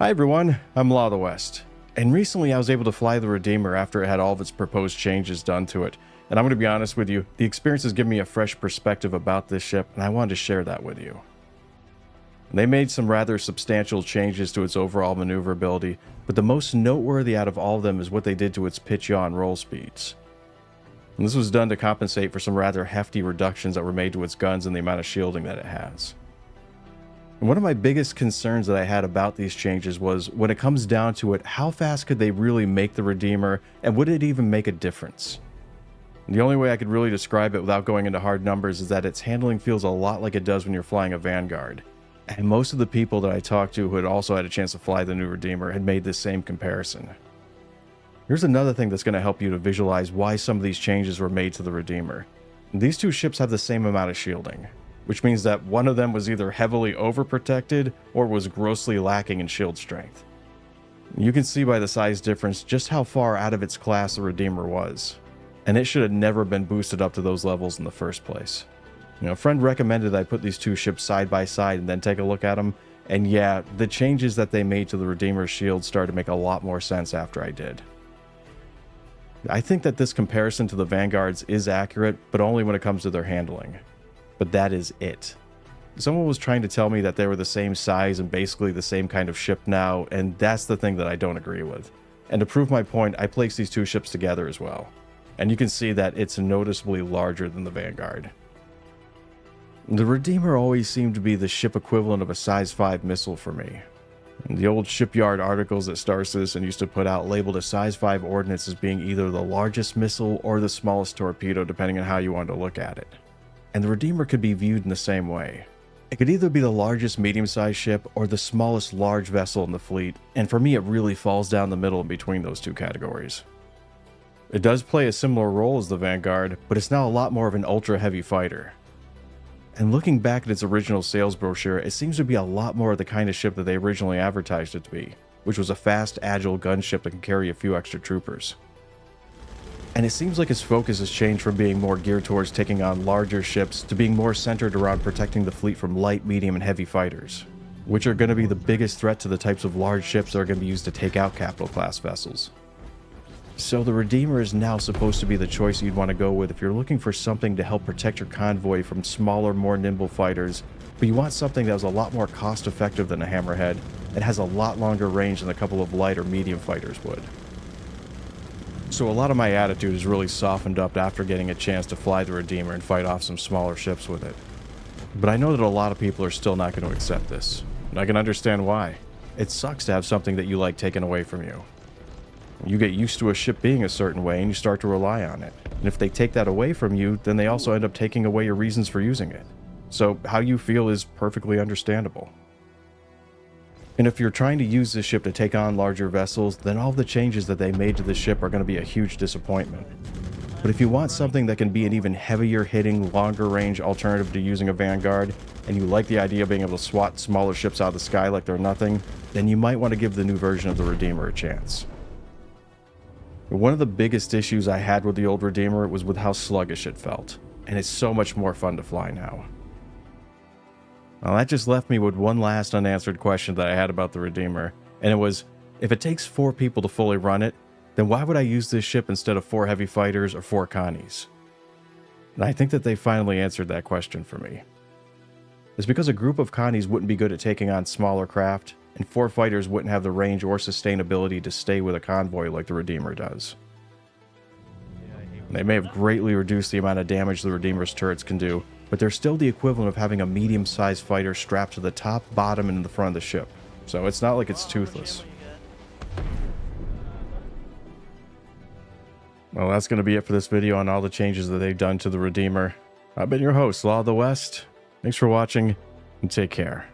Hi everyone, I'm Law of the West, and recently I was able to fly the Redeemer after it had all of its proposed changes done to it, and I'm going to be honest with you, the experience has given me a fresh perspective about this ship, and I wanted to share that with you. They made some rather substantial changes to its overall maneuverability, but the most noteworthy out of all of them is what they did to its pitch yaw and roll speeds. And this was done to compensate for some rather hefty reductions that were made to its guns and the amount of shielding that it has. And one of my biggest concerns that I had about these changes was, when it comes down to it, how fast could they really make the Redeemer, and would it even make a difference? And the only way I could really describe it without going into hard numbers is that its handling feels a lot like it does when you're flying a Vanguard. And most of the people that I talked to who had also had a chance to fly the new Redeemer had made this same comparison. Here's another thing that's going to help you to visualize why some of these changes were made to the Redeemer. These two ships have the same amount of shielding, which means that one of them was either heavily overprotected or was grossly lacking in shield strength. You can see by the size difference just how far out of its class the Redeemer was, and it should have never been boosted up to those levels in the first place. A friend recommended I put these two ships side by side and then take a look at them, and yeah, the changes that they made to the Redeemer's shield started to make a lot more sense after I did. I think that this comparison to the Vanguards is accurate, but only when it comes to their handling. But that is it. Someone was trying to tell me that they were the same size and basically the same kind of ship now, and that's the thing that I don't agree with. And to prove my point, I placed these two ships together as well. And you can see that it's noticeably larger than the Vanguard. The Redeemer always seemed to be the ship equivalent of a size 5 missile for me. The old shipyard articles that Star Citizen used to put out labeled a size 5 ordnance as being either the largest missile or the smallest torpedo, depending on how you wanted to look at it. And the Redeemer could be viewed in the same way. It could either be the largest medium-sized ship or the smallest large vessel in the fleet, and for me it really falls down the middle in between those two categories. It does play a similar role as the Vanguard, but it's now a lot more of an ultra-heavy fighter. And looking back at its original sales brochure, it seems to be a lot more of the kind of ship that they originally advertised it to be, which was a fast, agile gunship that can carry a few extra troopers. And it seems like its focus has changed from being more geared towards taking on larger ships to being more centered around protecting the fleet from light, medium, and heavy fighters, which are going to be the biggest threat to the types of large ships that are going to be used to take out capital class vessels. So the Redeemer is now supposed to be the choice you'd want to go with if you're looking for something to help protect your convoy from smaller, more nimble fighters, but you want something that was a lot more cost effective than a Hammerhead and has a lot longer range than a couple of light or medium fighters would. So a lot of my attitude is really softened up after getting a chance to fly the Redeemer and fight off some smaller ships with it. But I know that a lot of people are still not going to accept this, and I can understand why. It sucks to have something that you like taken away from you. You get used to a ship being a certain way and you start to rely on it. And if they take that away from you, then they also end up taking away your reasons for using it. So how you feel is perfectly understandable. And if you're trying to use this ship to take on larger vessels, then all of the changes that they made to the ship are going to be a huge disappointment. But if you want something that can be an even heavier hitting, longer range alternative to using a Vanguard, and you like the idea of being able to swat smaller ships out of the sky like they're nothing, then you might want to give the new version of the Redeemer a chance. One of the biggest issues I had with the old Redeemer was with how sluggish it felt, and it's so much more fun to fly now. Well, that just left me with one last unanswered question that I had about the Redeemer, and it was, if it takes 4 people to fully run it, then why would I use this ship instead of 4 heavy fighters or 4 Connies? And I think that they finally answered that question for me. It's because a group of Connies wouldn't be good at taking on smaller craft, and 4 fighters wouldn't have the range or sustainability to stay with a convoy like the Redeemer does. They may have greatly reduced the amount of damage the Redeemer's turrets can do, but they're still the equivalent of having a medium-sized fighter strapped to the top, bottom, and in the front of the ship. So it's not like it's toothless. Well, that's going to be it for this video on all the changes that they've done to the Redeemer. I've been your host, Law of the West. Thanks for watching, and take care.